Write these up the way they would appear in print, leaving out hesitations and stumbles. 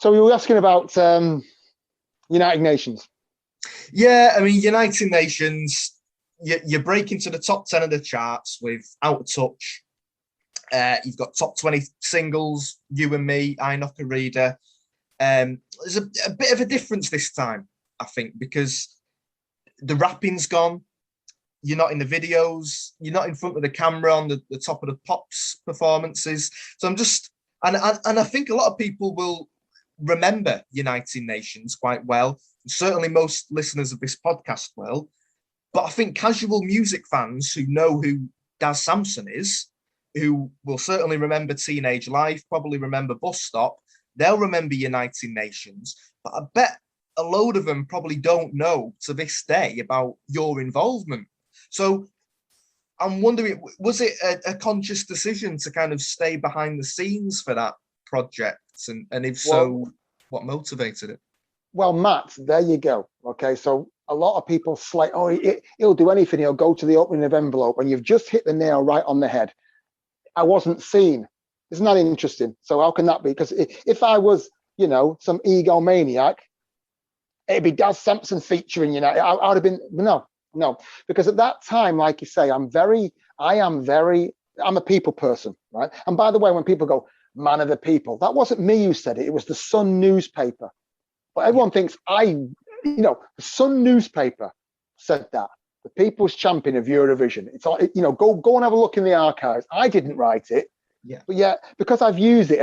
So we were asking about United Nations. Yeah, I mean, United Nations, you break into the top 10 of the charts with Out of Touch. You've got top 20 singles, You and Me, I Knock a Reader. There's a bit of a difference this time, I think, because the rapping's gone. You're not in the videos. You're not in front of the camera on the top of the Pops performances. So I'm just, and I think a lot of people will remember United Nations quite well. Certainly most listeners of this podcast will. But I think casual music fans who know who Daz Sampson is, who will certainly remember Teenage Life, probably remember Bus Stop, they'll remember United Nations. But I bet a load of them probably don't know to this day about your involvement. So I'm wondering, was it a conscious decision to kind of stay behind the scenes for that project? And if so, what motivated it? Well, Matt, there you go. Okay, so a lot of people slate, oh, he'll do anything. He'll go to the opening of envelope, and you've just hit the nail right on the head. I wasn't seen. Isn't that interesting? So how can that be? Because if I was, some egomaniac, it'd be Daz Sampson featuring, I would have been, no, because at that time, like you say, I'm a people person, right? And by the way, when people go, man of the people, that wasn't me who said it. It was the Sun newspaper. But everyone thinks the Sun newspaper said that. The people's champion of Eurovision. It's like, go and have a look in the archives. I didn't write it. Yeah. But yeah, because I've used it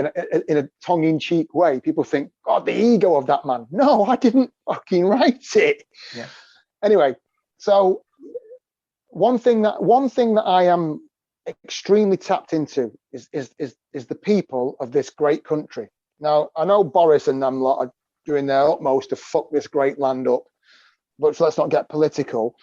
in a tongue-in-cheek way, people think, God, the ego of that man. No, I didn't fucking write it. Yeah. Anyway, so one thing that I am extremely tapped into is the people of this great country. Now, I know Boris and them lot are doing their utmost to fuck this great land up, but let's not get political.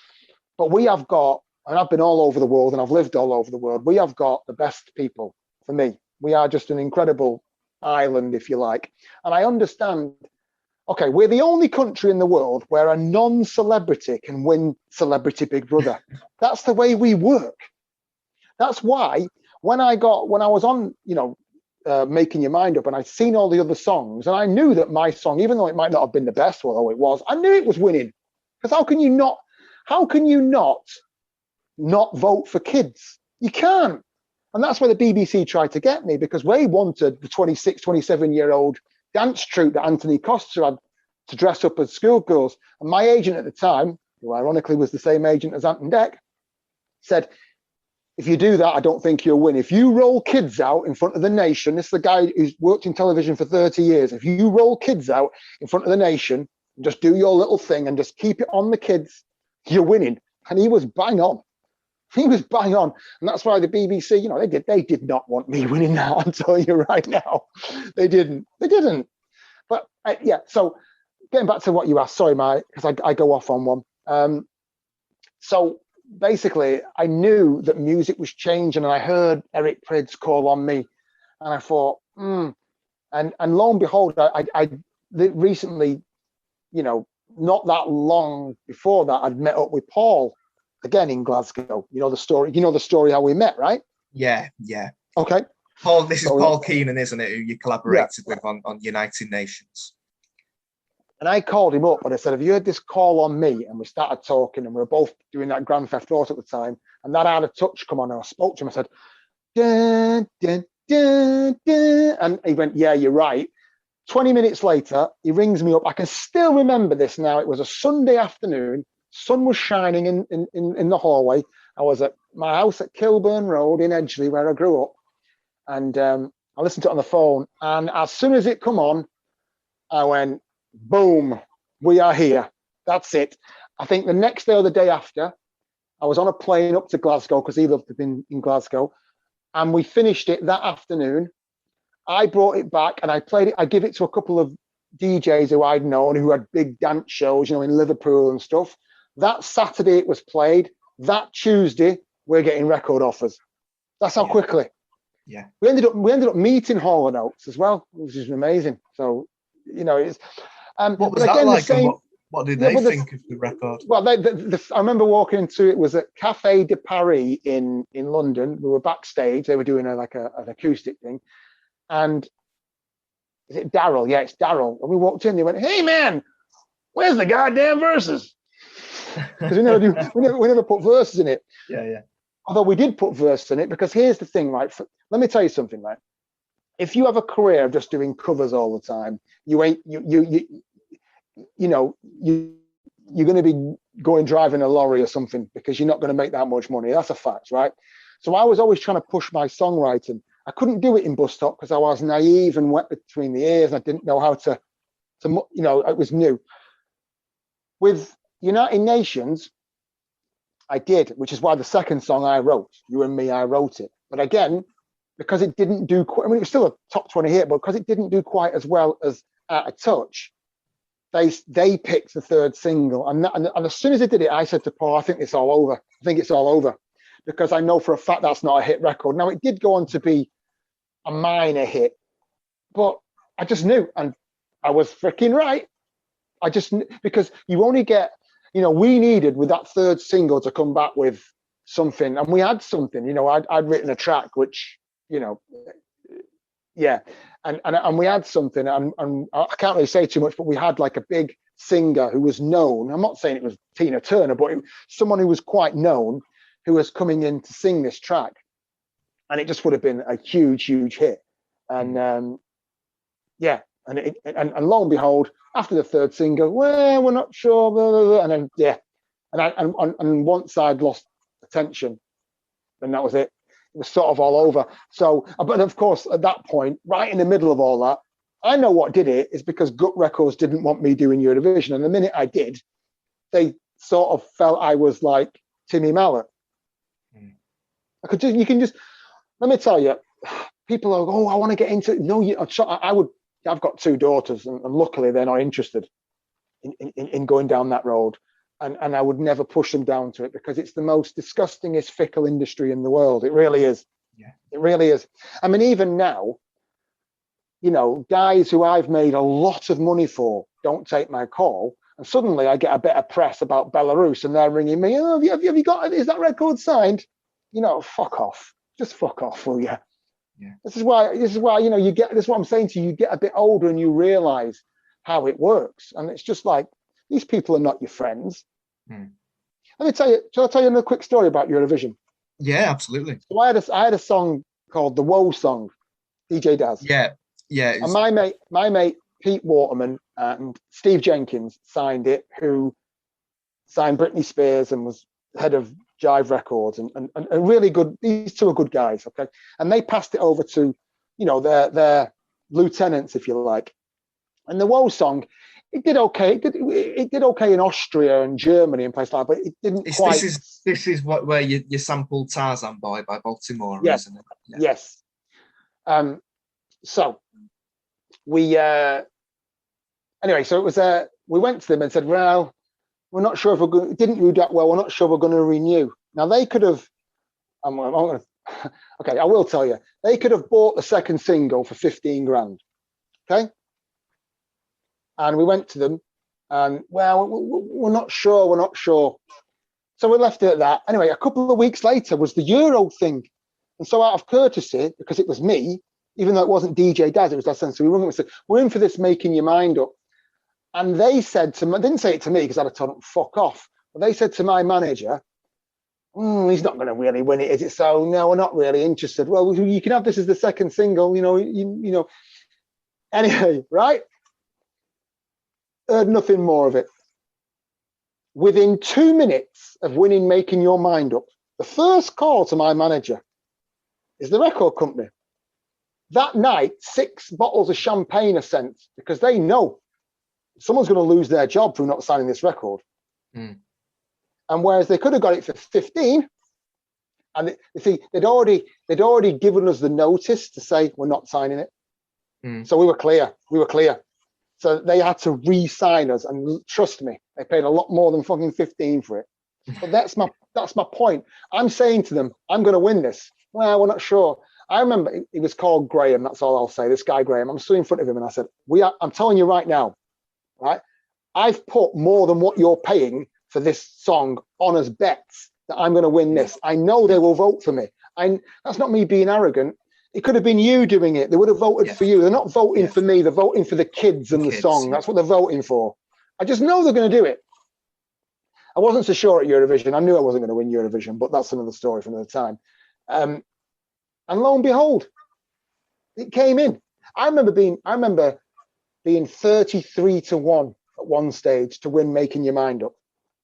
But we have got, and I've been all over the world and I've lived all over the world, we have got the best people. For me, we are just an incredible island, if you like. And I understand, okay, we're the only country in the world where a non-celebrity can win Celebrity Big Brother. That's the way we work. That's why when I was on, Making Your Mind Up, and I'd seen all the other songs, and I knew that my song, even though it might not have been the best, although it was, I knew it was winning. Because how can you not vote for kids? You can't. And that's where the BBC tried to get me, because they wanted the 26, 27-year-old dance troupe that Anthony Costa had to dress up as schoolgirls. And my agent at the time, who ironically was the same agent as Ant and Dec, said, if you do that, I don't think you'll win. If you roll kids out in front of the nation, this is the guy who's worked in television for 30 years. If you roll kids out in front of the nation, and just do your little thing and just keep it on the kids, you're winning. And he was bang on. He was bang on. And that's why the BBC, they did not want me winning that. I'm telling you right now. They didn't. But so getting back to what you asked, sorry, Mike, because I go off on one. So basically, I knew that music was changing, and I heard Eric Prydz Call on Me. And I thought, and lo and behold, I recently, not that long before that, I'd met up with Paul again in Glasgow. You know the story how we met, right? Yeah. Okay. Paul, this is Paul Keenan, isn't it, who you collaborated with on United Nations? And I called him up and I said, have you heard this Call on Me? And we started talking, and we were both doing that Grand Theft Auto at the time. And that Out of Touch come on, and I spoke to him. I said, dun, dun, dun, dun. And he went, yeah, you're right. 20 minutes later, he rings me up. I can still remember this now. It was a Sunday afternoon. Sun was shining in the hallway. I was at my house at Kilburn Road in Edgeley, where I grew up. And I listened to it on the phone. And as soon as it come on, I went, boom, we are here. That's it. I think the next day or the day after, I was on a plane up to Glasgow, because he loved to be in Glasgow. And we finished it that afternoon. I brought it back and I played it. I give it to a couple of DJs who I'd known who had big dance shows, in Liverpool and stuff. That Saturday it was played. That Tuesday, we're getting record offers. That's how quickly. Yeah. We ended up meeting Hall and Oates as well, which is amazing. So, it's. What was that like? And what did they think of the record? Well, I remember walking into it was at Café de Paris in London. We were backstage. They were doing an acoustic thing, and is it Daryl? Yeah, it's Daryl. And we walked in, they went, hey man, where's the goddamn verses? Because we never put verses in it. Yeah. Although we did put verses in it, because here's the thing, right? Let me tell you something, right? If you have a career of just doing covers all the time, you're going to be going driving a lorry or something, because you're not going to make that much money. That's a fact, right? So I was always trying to push my songwriting. I couldn't do it in Bus Stop because I was naive and wet between the ears. And I didn't know how to, it was new. With United Nations, I did, which is why the second song I wrote, You and Me, I wrote it. But again, because it didn't do quite, I mean, it was still a top 20 hit, but because it didn't do quite as well as Out of Touch, they picked the third single. And as soon as they did it, I said to Paul, I think it's all over. I think it's all over. Because I know for a fact that's not a hit record. Now, it did go on to be a minor hit, but I just knew, and I was freaking right. I just, because you only get, we needed with that third single to come back with something, and we had something. I'd written a track which, yeah, and we had something, and I can't really say too much, but we had like a big singer who was known. I'm not saying it was Tina Turner, but someone who was quite known, who was coming in to sing this track, and it just would have been a huge hit. And yeah, and lo and behold, after the third single, well, we're not sure, blah, blah, blah, and then yeah, and once I'd lost attention, then that was it. It was sort of all over. So, but of course, at that point, right in the middle of all that, I know what did it is because Gut Records didn't want me doing Eurovision, and the minute I did, they sort of felt I was like Timmy Mallet. You can just, let me tell you, people are, oh, I want to get into it. No, I've got two daughters, and luckily they're not interested in going down that road. And I would never push them down to it, because it's the most disgustingest, fickle industry in the world. It really is. Yeah. It really is. I mean, even now, guys who I've made a lot of money for don't take my call. And suddenly I get a bit of press about Belarus, and they're ringing me, oh, have you got, is that record signed? Fuck off. Just fuck off, will you? Yeah. This is why, this is what I'm saying to you, you get a bit older and you realize how it works. And it's just like, these people are not your friends. Let me tell you, shall I tell you another quick story about Eurovision? Yeah, absolutely. So I had a song called The Woe Song, DJ Daz. Yeah. And my mate, Pete Waterman and Steve Jenkins signed it, who signed Britney Spears and was head of Jive Records, and really good. These two are good guys, okay? And they passed it over to, their lieutenants, if you like. And the Woe Song, it did okay. It did okay in Austria and Germany and places like that, but it didn't quite. This is where you sampled Tarzan Boy by Baltimore, yes. Isn't it? Yeah. Yes. So we anyway, so it was we went to them and said, well, we're not sure if we're going. It didn't do that well. We're not sure we're going to renew. Now they could have. Okay, I will tell you. They could have bought the second single for 15 grand. Okay. And we went to them, and well, we're not sure. We're not sure. So we left it at that. Anyway, a couple of weeks later was the Euro thing, and so out of courtesy, because it was me, even though it wasn't DJ Daz, it was Daz Sampson. So we rung them and said, "We're in for this, making your mind up." And they said to me, they didn't say it to me because I'd have told them fuck off. But they said to my manager, he's not going to really win it, is it? So no, we're not really interested. Well, you can have this as the second single, you know. Anyway, right? Heard nothing more of it. Within 2 minutes of winning Making Your Mind Up, the first call to my manager is the record company. That night, 6 bottles of champagne are sent because they know someone's going to lose their job through not signing this record. And whereas they could have got it for 15, and you see, they'd already given us the notice to say we're not signing it. So we were clear. So they had to re-sign us, and trust me, they paid a lot more than fucking 15 for it. But that's my point. I'm saying to them, I'm going to win this. Well, we're not sure. I remember it was called Graham. That's all I'll say. This guy Graham. I'm stood in front of him, and I said, I'm telling you right now, right? I've put more than what you're paying for this song on as bets that I'm going to win this. I know they will vote for me. That's not me being arrogant. It could have been you doing it. They would have voted for you. They're not voting for me. They're voting for the kids and the song. That's what they're voting for. I just know they're going to do it. I wasn't so sure at Eurovision. I knew I wasn't going to win Eurovision, but that's another story for another time. And lo and behold, it came in. I remember being 33-1 at one stage to win Making Your Mind Up.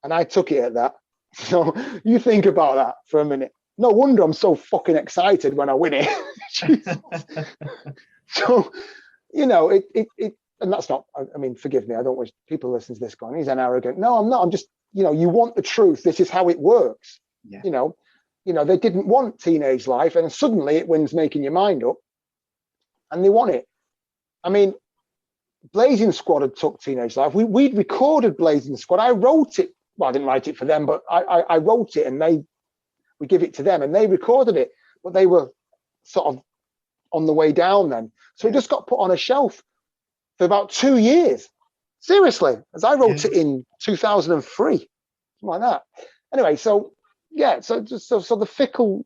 And I took it at that. So you think about that for a minute. No wonder I'm so fucking excited when I win it. So, you know, it, and that's not, I mean, forgive me. I don't wish people listen to this going, he's an arrogant. No, I'm not. I'm just, you know, you want the truth. This is how it works. Yeah. You know, they didn't want Teenage Life, and suddenly it wins Making Your Mind Up, and they won it. I mean, Blazing Squad had took Teenage Life. We'd recorded Blazing Squad. I wrote it. Well, I didn't write it for them, but I wrote it, and we give it to them, and they recorded it. But they were sort of on the way down then. So it just got put on a shelf for about 2 years. Seriously, as I wrote it in 2003, something like that. Anyway, so yeah, so the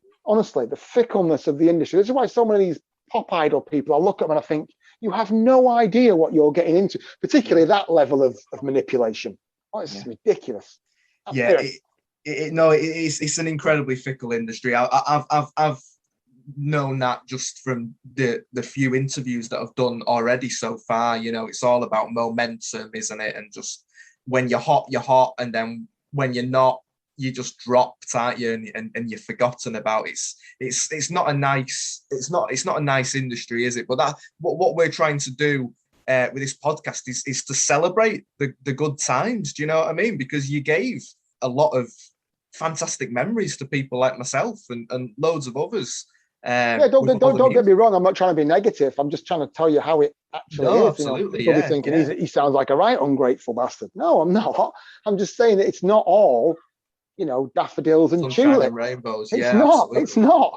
fickleness of the industry. This is why so many of these pop idol people, I look at them and I think, you have no idea what you're getting into, particularly that level of manipulation. Oh, it's ridiculous. It's an incredibly fickle industry. I've known that just from the few interviews that I've done already so far. You know, it's all about momentum, isn't it? And just when you're hot, and then when you're not, you just dropped, aren't you? And you're forgotten about. It's not a nice industry, is it? But that what we're trying to do with this podcast is to celebrate the good times. Do you know what I mean? Because you gave a lot of fantastic memories to people like myself and loads of others. Don't get me wrong. I'm not trying to be negative. I'm just trying to tell you how it actually is. Absolutely, You'll be thinking he sounds like a right ungrateful bastard. No, I'm not. I'm just saying that it's not all, daffodils and sunshine tulips. and rainbows. It's not. Absolutely. It's not.